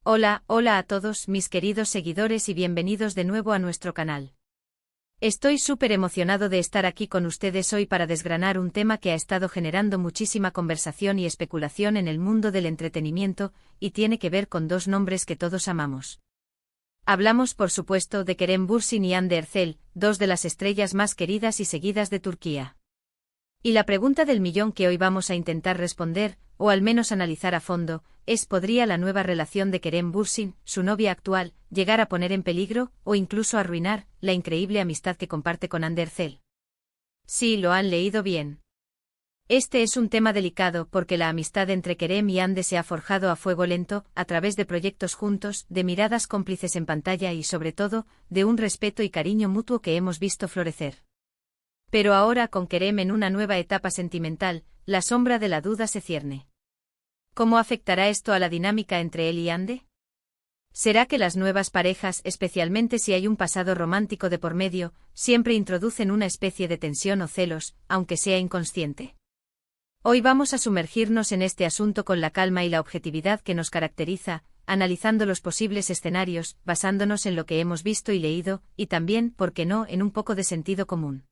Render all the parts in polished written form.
Hola, hola a todos mis queridos seguidores y bienvenidos de nuevo a nuestro canal. Estoy súper emocionado de estar aquí con ustedes hoy para desgranar un tema que ha estado generando muchísima conversación y especulación en el mundo del entretenimiento, y tiene que ver con dos nombres que todos amamos. Hablamos por supuesto de Kerem Bürsin y Hande Erçel, dos de las estrellas más queridas y seguidas de Turquía. Y la pregunta del millón que hoy vamos a intentar responder, o al menos analizar a fondo, es ¿podría la nueva relación de Kerem Bürsin, su novia actual, llegar a poner en peligro, o incluso arruinar, la increíble amistad que comparte con Hande Erçel? Sí, lo han leído bien. Este es un tema delicado porque la amistad entre Kerem y Hande se ha forjado a fuego lento, a través de proyectos juntos, de miradas cómplices en pantalla y sobre todo, de un respeto y cariño mutuo que hemos visto florecer. Pero ahora con Kerem en una nueva etapa sentimental, la sombra de la duda se cierne. ¿Cómo afectará esto a la dinámica entre él y Hande? ¿Será que las nuevas parejas, especialmente si hay un pasado romántico de por medio, siempre introducen una especie de tensión o celos, aunque sea inconsciente? Hoy vamos a sumergirnos en este asunto con la calma y la objetividad que nos caracteriza, analizando los posibles escenarios, basándonos en lo que hemos visto y leído, y también, ¿por qué no?, en un poco de sentido común.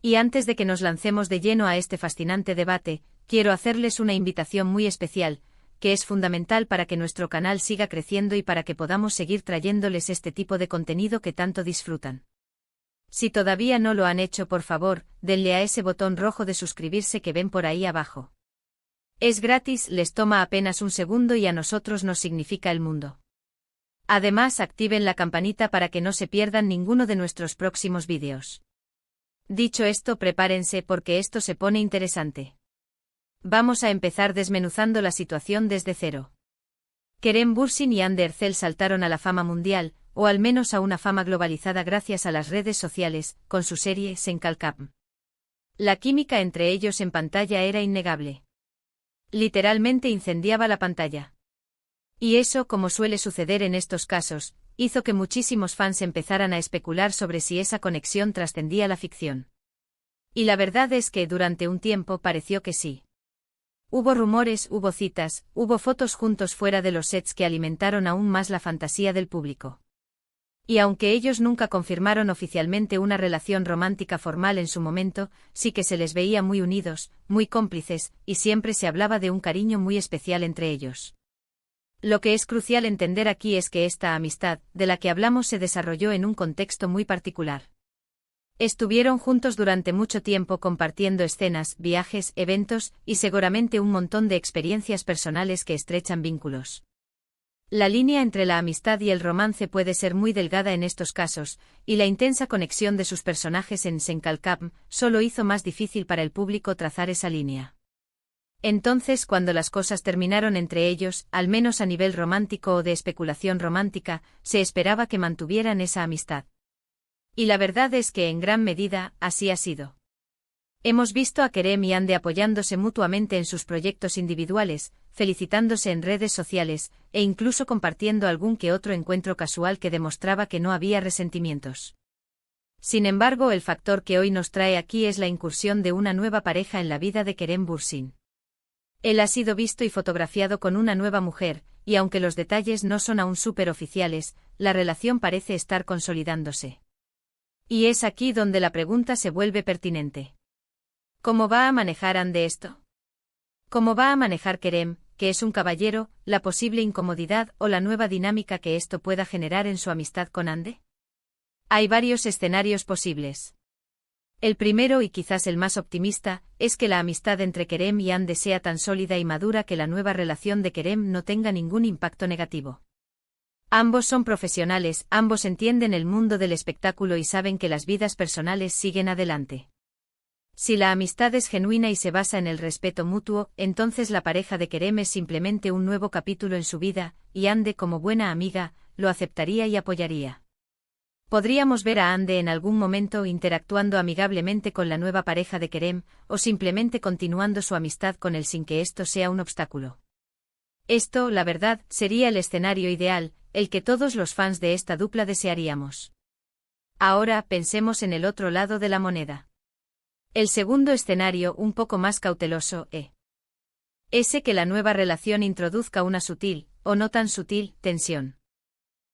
Y antes de que nos lancemos de lleno a este fascinante debate, quiero hacerles una invitación muy especial, que es fundamental para que nuestro canal siga creciendo y para que podamos seguir trayéndoles este tipo de contenido que tanto disfrutan. Si todavía no lo han hecho, por favor, denle a ese botón rojo de suscribirse que ven por ahí abajo. Es gratis, les toma apenas un segundo y a nosotros nos significa el mundo. Además, activen la campanita para que no se pierdan ninguno de nuestros próximos vídeos. Dicho esto, prepárense porque esto se pone interesante. Vamos a empezar desmenuzando la situación desde cero. Kerem Bürsin y Hande Erçel saltaron a la fama mundial, o al menos a una fama globalizada gracias a las redes sociales, con su serie Sen Kalkam. La química entre ellos en pantalla era innegable. Literalmente incendiaba la pantalla. Y eso, como suele suceder en estos casos, hizo que muchísimos fans empezaran a especular sobre si esa conexión trascendía la ficción. Y la verdad es que durante un tiempo pareció que sí. Hubo rumores, hubo citas, hubo fotos juntos fuera de los sets que alimentaron aún más la fantasía del público. Y aunque ellos nunca confirmaron oficialmente una relación romántica formal en su momento, sí que se les veía muy unidos, muy cómplices, y siempre se hablaba de un cariño muy especial entre ellos. Lo que es crucial entender aquí es que esta amistad, de la que hablamos, se desarrolló en un contexto muy particular. Estuvieron juntos durante mucho tiempo compartiendo escenas, viajes, eventos, y seguramente un montón de experiencias personales que estrechan vínculos. La línea entre la amistad y el romance puede ser muy delgada en estos casos, y la intensa conexión de sus personajes en Sen Kalkam solo hizo más difícil para el público trazar esa línea. Entonces, cuando las cosas terminaron entre ellos, al menos a nivel romántico o de especulación romántica, se esperaba que mantuvieran esa amistad. Y la verdad es que en gran medida, así ha sido. Hemos visto a Kerem y Hande apoyándose mutuamente en sus proyectos individuales, felicitándose en redes sociales, e incluso compartiendo algún que otro encuentro casual que demostraba que no había resentimientos. Sin embargo, el factor que hoy nos trae aquí es la incursión de una nueva pareja en la vida de Kerem Bürsin. Él ha sido visto y fotografiado con una nueva mujer, y aunque los detalles no son aún superoficiales, la relación parece estar consolidándose. Y es aquí donde la pregunta se vuelve pertinente. ¿Cómo va a manejar Hande esto? ¿Cómo va a manejar Kerem, que es un caballero, la posible incomodidad o la nueva dinámica que esto pueda generar en su amistad con Hande? Hay varios escenarios posibles. El primero, y quizás el más optimista, es que la amistad entre Kerem y Hande sea tan sólida y madura que la nueva relación de Kerem no tenga ningún impacto negativo. Ambos son profesionales, ambos entienden el mundo del espectáculo y saben que las vidas personales siguen adelante. Si la amistad es genuina y se basa en el respeto mutuo, entonces la pareja de Kerem es simplemente un nuevo capítulo en su vida, y Hande, como buena amiga, lo aceptaría y apoyaría. Podríamos ver a Hande en algún momento interactuando amigablemente con la nueva pareja de Kerem, o simplemente continuando su amistad con él sin que esto sea un obstáculo. Esto, la verdad, sería el escenario ideal, el que todos los fans de esta dupla desearíamos. Ahora pensemos en el otro lado de la moneda. El segundo escenario, un poco más cauteloso, Ese que la nueva relación introduzca una sutil, o no tan sutil, tensión.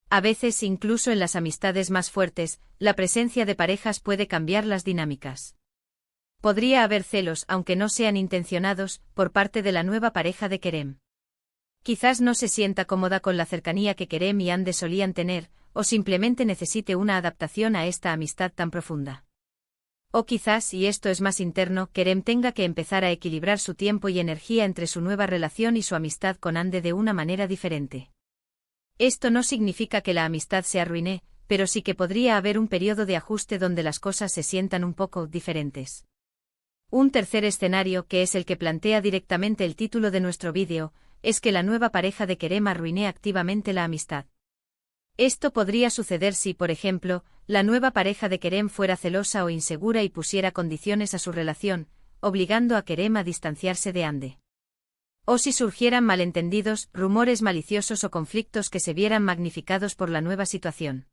A veces, incluso en las amistades más fuertes, la presencia de parejas puede cambiar las dinámicas. Podría haber celos, aunque no sean intencionados, por parte de la nueva pareja de Kerem. Quizás no se sienta cómoda con la cercanía que Kerem y Hande solían tener, o simplemente necesite una adaptación a esta amistad tan profunda. O quizás, y esto es más interno, Kerem tenga que empezar a equilibrar su tiempo y energía entre su nueva relación y su amistad con Hande de una manera diferente. Esto no significa que la amistad se arruine, pero sí que podría haber un periodo de ajuste donde las cosas se sientan un poco diferentes. Un tercer escenario, que es el que plantea directamente el título de nuestro vídeo, es que la nueva pareja de Kerem arruine activamente la amistad. Esto podría suceder si, por ejemplo, la nueva pareja de Kerem fuera celosa o insegura y pusiera condiciones a su relación, obligando a Kerem a distanciarse de Hande. O si surgieran malentendidos, rumores maliciosos o conflictos que se vieran magnificados por la nueva situación.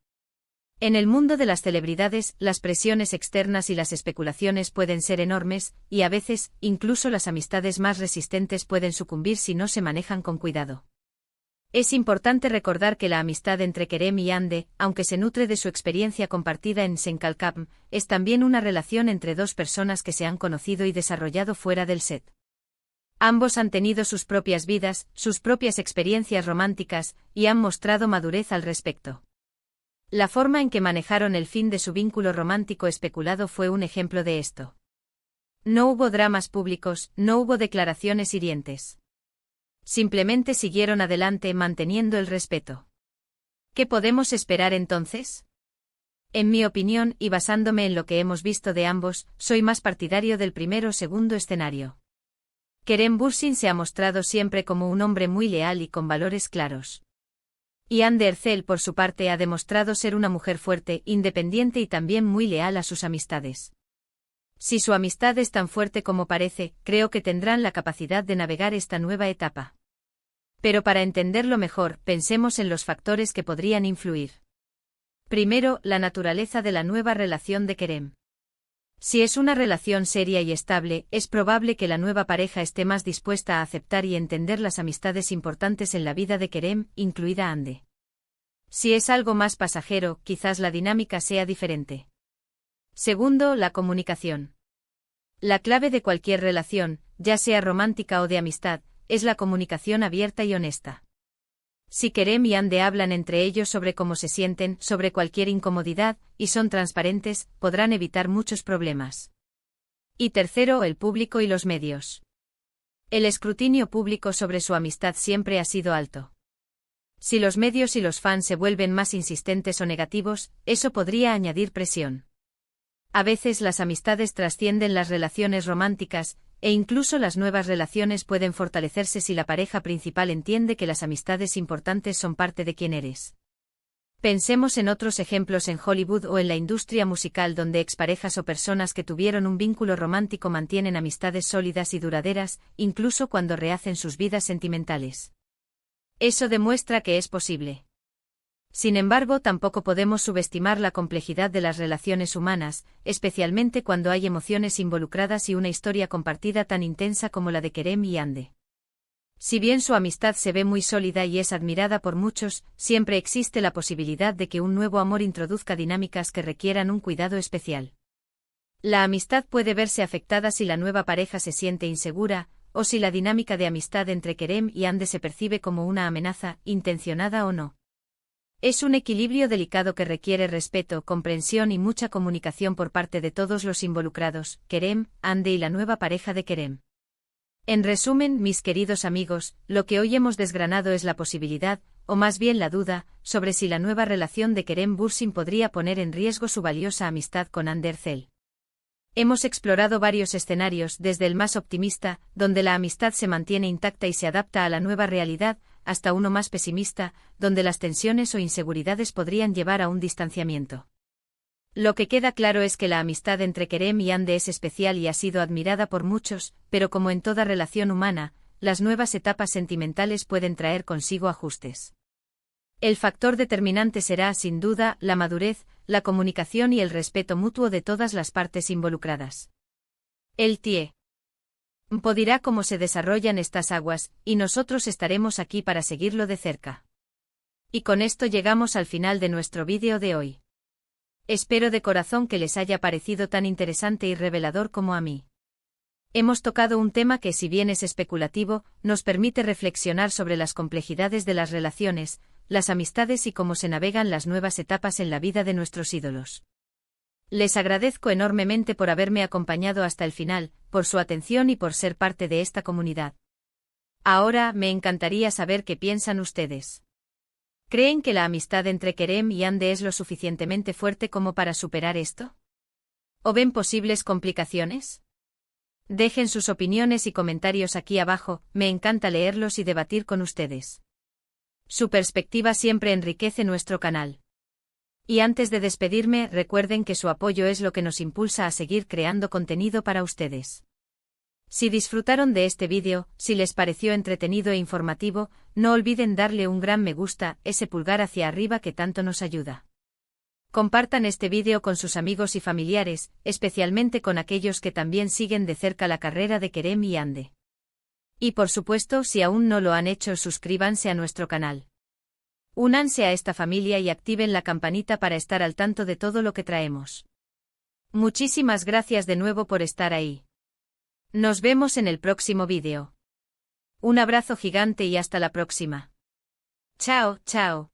En el mundo de las celebridades, las presiones externas y las especulaciones pueden ser enormes, y a veces, incluso las amistades más resistentes pueden sucumbir si no se manejan con cuidado. Es importante recordar que la amistad entre Kerem y Hande, aunque se nutre de su experiencia compartida en Senkalkam, es también una relación entre dos personas que se han conocido y desarrollado fuera del set. Ambos han tenido sus propias vidas, sus propias experiencias románticas, y han mostrado madurez al respecto. La forma en que manejaron el fin de su vínculo romántico especulado fue un ejemplo de esto. No hubo dramas públicos, no hubo declaraciones hirientes. Simplemente siguieron adelante manteniendo el respeto. ¿Qué podemos esperar entonces? En mi opinión, y basándome en lo que hemos visto de ambos, soy más partidario del primero o segundo escenario. Kerem Bürsin se ha mostrado siempre como un hombre muy leal y con valores claros. Y Hande Erçel, por su parte, ha demostrado ser una mujer fuerte, independiente y también muy leal a sus amistades. Si su amistad es tan fuerte como parece, creo que tendrán la capacidad de navegar esta nueva etapa. Pero para entenderlo mejor, pensemos en los factores que podrían influir. Primero, la naturaleza de la nueva relación de Kerem. Si es una relación seria y estable, es probable que la nueva pareja esté más dispuesta a aceptar y entender las amistades importantes en la vida de Kerem, incluida Hande. Si es algo más pasajero, quizás la dinámica sea diferente. Segundo, la comunicación. La clave de cualquier relación, ya sea romántica o de amistad, es la comunicación abierta y honesta. Si Kerem y Hande hablan entre ellos sobre cómo se sienten, sobre cualquier incomodidad, y son transparentes, podrán evitar muchos problemas. Y tercero, el público y los medios. El escrutinio público sobre su amistad siempre ha sido alto. Si los medios y los fans se vuelven más insistentes o negativos, eso podría añadir presión. A veces las amistades trascienden las relaciones románticas, e incluso las nuevas relaciones pueden fortalecerse si la pareja principal entiende que las amistades importantes son parte de quién eres. Pensemos en otros ejemplos en Hollywood o en la industria musical donde exparejas o personas que tuvieron un vínculo romántico mantienen amistades sólidas y duraderas, incluso cuando rehacen sus vidas sentimentales. Eso demuestra que es posible. Sin embargo, tampoco podemos subestimar la complejidad de las relaciones humanas, especialmente cuando hay emociones involucradas y una historia compartida tan intensa como la de Kerem y Hande. Si bien su amistad se ve muy sólida y es admirada por muchos, siempre existe la posibilidad de que un nuevo amor introduzca dinámicas que requieran un cuidado especial. La amistad puede verse afectada si la nueva pareja se siente insegura, o si la dinámica de amistad entre Kerem y Hande se percibe como una amenaza, intencionada o no. Es un equilibrio delicado que requiere respeto, comprensión y mucha comunicación por parte de todos los involucrados, Kerem, Hande y la nueva pareja de Kerem. En resumen, mis queridos amigos, lo que hoy hemos desgranado es la posibilidad, o más bien la duda, sobre si la nueva relación de Kerem Bürsin podría poner en riesgo su valiosa amistad con Hande Erçel. Hemos explorado varios escenarios, desde el más optimista, donde la amistad se mantiene intacta y se adapta a la nueva realidad, hasta uno más pesimista, donde las tensiones o inseguridades podrían llevar a un distanciamiento. Lo que queda claro es que la amistad entre Kerem y Hande es especial y ha sido admirada por muchos, pero como en toda relación humana, las nuevas etapas sentimentales pueden traer consigo ajustes. El factor determinante será, sin duda, la madurez, la comunicación y el respeto mutuo de todas las partes involucradas. El TIE. Po dirá cómo se desarrollan estas aguas, y nosotros estaremos aquí para seguirlo de cerca. Y con esto llegamos al final de nuestro vídeo de hoy. Espero de corazón que les haya parecido tan interesante y revelador como a mí. Hemos tocado un tema que, si bien es especulativo, nos permite reflexionar sobre las complejidades de las relaciones, las amistades y cómo se navegan las nuevas etapas en la vida de nuestros ídolos. Les agradezco enormemente por haberme acompañado hasta el final, por su atención y por ser parte de esta comunidad. Ahora, me encantaría saber qué piensan ustedes. ¿Creen que la amistad entre Kerem y Hande es lo suficientemente fuerte como para superar esto? ¿O ven posibles complicaciones? Dejen sus opiniones y comentarios aquí abajo, me encanta leerlos y debatir con ustedes. Su perspectiva siempre enriquece nuestro canal. Y antes de despedirme, recuerden que su apoyo es lo que nos impulsa a seguir creando contenido para ustedes. Si disfrutaron de este vídeo, si les pareció entretenido e informativo, no olviden darle un gran me gusta, ese pulgar hacia arriba que tanto nos ayuda. Compartan este vídeo con sus amigos y familiares, especialmente con aquellos que también siguen de cerca la carrera de Kerem y Hande. Y por supuesto, si aún no lo han hecho, suscríbanse a nuestro canal. Únanse a esta familia y activen la campanita para estar al tanto de todo lo que traemos. Muchísimas gracias de nuevo por estar ahí. Nos vemos en el próximo vídeo. Un abrazo gigante y hasta la próxima. Chao, chao.